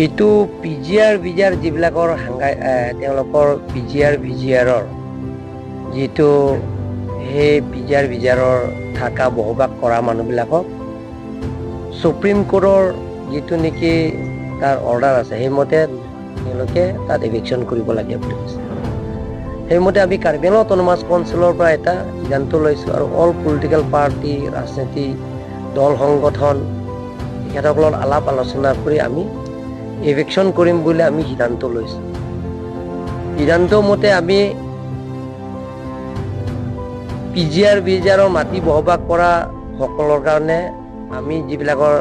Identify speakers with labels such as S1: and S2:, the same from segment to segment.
S1: এইটো পিজিআৰ ভিজাৰ যিবিলাকৰ তেওঁলোকৰ পিজিআৰ ভিজিআৰৰ যিটো সেই পিজিআৰ ভিজাৰৰ থকা বসবাস কৰা মানুহবিলাকক সুপ্ৰিম কোৰ্টৰ যিটো নেকি তাৰ অৰ্ডাৰ আছে সেইমতে তেওঁলোকে তাত এভিকশ্যন কৰিব লাগে বুলি কৈছে। সেইমতে আমি কাৰ্বি আংলং অট'নমাছ কাউন্সিলৰ পৰা এটা সিদ্ধান্ত লৈছোঁ আৰু অল পলিটিকেল পাৰ্টি ৰাজনীতি দল সংগঠন তেখেতসকলৰ আলাপ আলোচনা কৰি আমি এভিকশ্যন কৰিম বুলি আমি সিদ্ধান্ত লৈছোঁ। সিদ্ধান্ত মতে আমি পিজিআৰ ভিজাৰৰ মাটি বসবাস কৰা সকলৰ কাৰণে আমি যিবিলাকৰ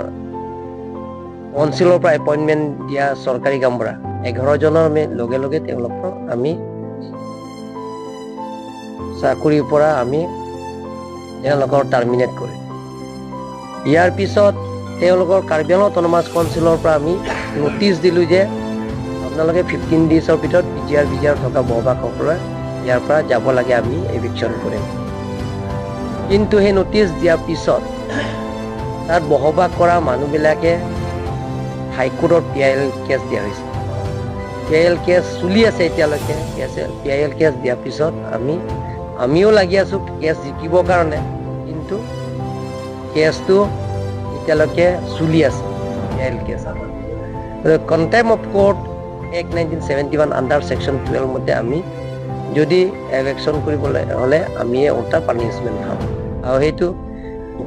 S1: কাউন্সিলৰ পৰা এপইণ্টমেণ্ট দিয়া চৰকাৰী কামৰা 11 জনৰ আমি লগে লগে তেওঁলোকৰ আমি চাকৰিৰ পৰা আমি তেওঁলোকৰ টাৰ্মিনেট কৰিম। ইয়াৰ পিছত তেওঁলোকৰ কাৰ্বি আংলং অট'নমাছ কাউন্সিলৰ পৰা আমি নটিচ দিলোঁ যে আপোনালোকে 15 ডেইজৰ ভিতৰত পিজিআৰ ভিজাৰ থকা বসবাসকলে ইয়াৰ পৰা যাব লাগে, আমি এভিকশ্যন কৰিম। কিন্তু সেই নটিচ দিয়াৰ পিছত তাত বসবাস কৰা মানুহবিলাকে হাইকোৰ্টত PIL কেছ দিয়া হৈছে। PIL কেছ চলি আছে এতিয়ালৈকে। PIL কেছ দিয়াৰ পিছত আমিও লাগি আছোঁ কেছ জিকিবৰ কাৰণে, কিন্তু কেছটো এতিয়ালৈকে চলি আছে। PIL case contempt of court act 1971 under section 12 মতে আমি যদি এভিকশ্যন কৰিবলৈ হ'লে আমি ওটা পানিছমেণ্ট পাম, আৰু সেইটো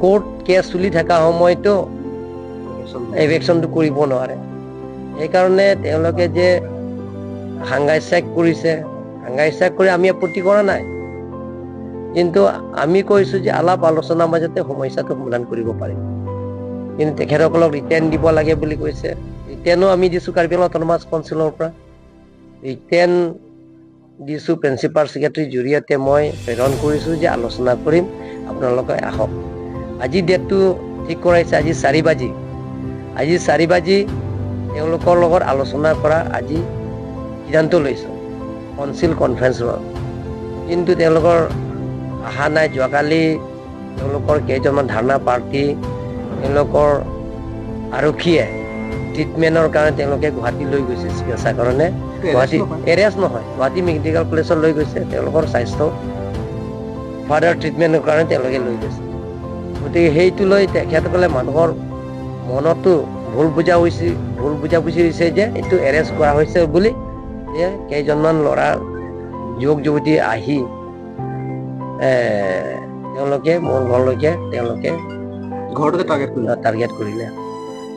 S1: কোৰ্ট কেছ চলি থকা সময়তো এভিকশ্যনটো কৰিব নোৱাৰে। সেইকাৰণে তেওঁলোকে যে হাংগাই ষ্ট্ৰাইক কৰিছে, হাংগাই ষ্ট্ৰাইক কৰি আমি আপত্তি কৰা নাই, কিন্তু আমি কৈছোঁ যে আলাপ আলোচনাৰ মাজতে সমস্যাটো সমাধান কৰিব পাৰিম। কিন্তু তেখেতসকলক ৰিটাৰ্ণ দিব লাগে বুলি কৈছে। ৰিটাৰ্ণো আমি দিছোঁ কাৰ্বি আংলং অট'নমাছ কাউন্সিলৰ পৰা। ৰিটাৰ্ণ দিছোঁ প্ৰিন্সিপাল ছেক্ৰেটাৰীৰ জৰিয়তে মই প্ৰেৰণ কৰিছোঁ যে আলোচনা কৰিম, আপোনালোকে আহক। আজি ডেটটো ঠিক কৰাইছে, আজি 4 বাজি। আজি 4 বাজি তেওঁলোকৰ লগত আলোচনা কৰা আজি সিদ্ধান্ত লৈছোঁ কাউন্সিল কনফাৰেন্সত, কিন্তু তেওঁলোকৰ অহা নাই। যোৱাকালি তেওঁলোকৰ কেইজনমান ধাৰণা পাৰ্টি তেওঁলোকৰ আৰক্ষীয়ে ট্ৰিটমেণ্টৰ কাৰণে তেওঁলোকে গুৱাহাটী লৈ গৈছে চিকিৎসাৰ কাৰণে। গুৱাহাটী এৰেষ্ট নহয়, গুৱাহাটী মেডিকেল কলেজত লৈ গৈছে। তেওঁলোকৰ স্বাস্থ্য ফাৰ্ডাৰ ট্ৰিটমেণ্টৰ কাৰণে তেওঁলোকে লৈ গৈছে। গতিকে সেইটো লৈ তেখেতসকলে মানুহৰ মনতো ভুল বুজাবুজি হৈছে যে এইটো এৰেষ্ট কৰা হৈছে বুলি, যে কেইজনমান ল'ৰা যুৱক যুৱতী আহি তেওঁলোকে মোৰ ঘৰলৈকে তেওঁলোকে ঘৰটোকে টাৰ্গেট কৰিলে।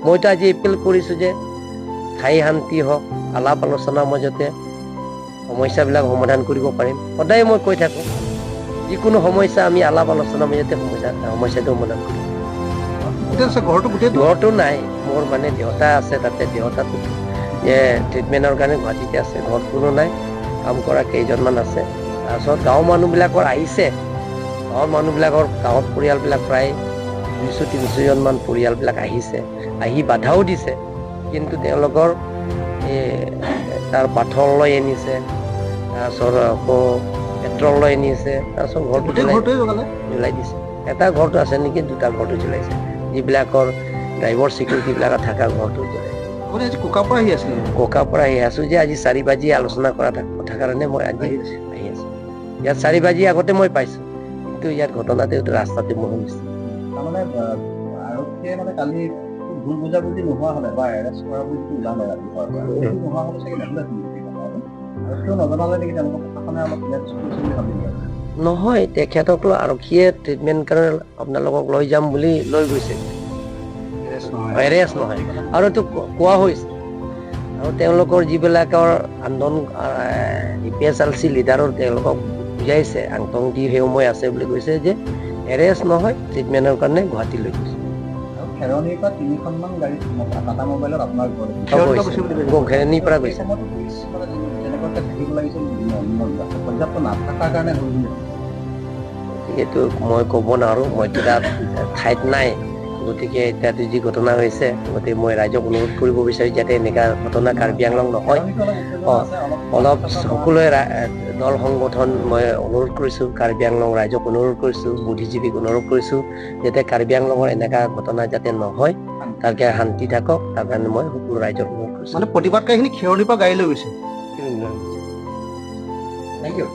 S1: মইতো আজি এপিল কৰিছোঁ যে স্থায়ী শান্তি হওক, আলাপ আলোচনাৰ মাজতে সমস্যাবিলাক সমাধান কৰিব পাৰিম। সদায় মই কৈ থাকোঁ যিকোনো সমস্যা আমি আলাপ আলোচনাৰ মাজতে সমস্যাটো সমাধান কৰিম। ঘৰটো নাই, মোৰ মানে দেউতা আছে তাতে। দেউতাটো যে ট্ৰিটমেণ্টৰ কাৰণে গুৱাহাটীতে আছে, ঘৰত কোনো নাই। কাম কৰা কেইজনমান আছে। তাৰপিছত গাঁৱৰ মানুহবিলাকৰ আহিছে, গাঁৱত পৰিয়ালবিলাক প্ৰায় 200-300 জনমান পৰিয়ালবিলাক আহিছে, আহি বাধাও দিছে। কিন্তু তেওঁলোকৰ তাৰ পাথৰ লৈ আনিছে, তাৰপিছত আকৌ পেট্ৰল লৈ আনিছে, তাৰপিছত ঘৰটো জ্বলাই দিছে। এটা ঘৰটো আছে নেকি, 2টা ঘৰটো জ্বলাইছে। যিবিলাকৰ ড্ৰাইভাৰ ছিকিউৰিটিবিলাক থকা ঘৰটো জ্বলাইছে। কোকাৰ পৰা আহি আছোঁ যে আজি 4 বাজি আলোচনা কৰা কথা কাৰণে মই আজি আহি আছোঁ। ইয়াত 4 বাজি আগতে মই পাইছোঁ, কিন্তু ইয়াত ঘটনাটো ৰাস্তাতে মোৰ হৈছে।
S2: তাৰমানে আৰক্ষীয়ে মানে কালি ভুল বুজাবুজি নোহোৱা হ'লে বা এৰেষ্ট কৰা বুলি ওলালে ৰাতিপুৱাৰ পৰা, নোহোৱা হ'লে চাগে আৰক্ষীয়েও নজনালে নেকি, তেওঁলোকৰ প্ৰশাসনে অলপ বুলি ভাবিলে?
S1: নহয়, তেখেতসকল আৰক্ষীয়ে ট্ৰিটমেণ্ট কাৰণে আপোনালোকক লৈ যাম বুলি লৈ গৈছে, এৰেষ্ট নহয়। আৰু এইটো কোৱা হৈছে, আৰু তেওঁলোকৰ যিবিলাকৰ আন্দোলন APSLC লিডাৰৰ তেওঁলোকক বুজাইছে, আংটংটি সময় আছে বুলি কৈছে যে এৰেষ্ট নহয়, ট্ৰিটমেণ্টৰ কাৰণে গুৱাহাটী লৈ গৈছে।
S2: খেৰণিৰ পৰা 3খনমান গাড়ী টাটা মোবাইলত আপোনাৰ
S1: খেৰণিৰ পৰা গৈছে।
S2: পৰ্যাপ্ত নাথাকাৰ কাৰণে
S1: এইটো মই ক'ব নোৱাৰোঁ, মই তাত ঠাইত নাই। গতিকে এতিয়া যি ঘটনা হৈছে, গতিকে মই ৰাইজক অনুৰোধ কৰিব বিচাৰিছোঁ যাতে এনেকুৱা ঘটনা কাৰ্বি আংলং নহয়। অলপ সকলোৱে দল সংগঠন মই অনুৰোধ কৰিছোঁ, কাৰ্বি আংলং ৰাইজক অনুৰোধ কৰিছোঁ, বুদ্ধিজীৱীক অনুৰোধ কৰিছোঁ যাতে কাৰ্বি আংলঙৰ এনেকুৱা ঘটনা যাতে নহয়, তাৰকে শান্তি থাকক, তাৰ কাৰণে মই সকলো ৰাইজক অনুৰোধ কৰিছোঁ।
S2: প্ৰতিবাদকাৰীখিনি খেৰণিৰ পৰা গাড়ী লৈ গৈছে।
S1: Thank U.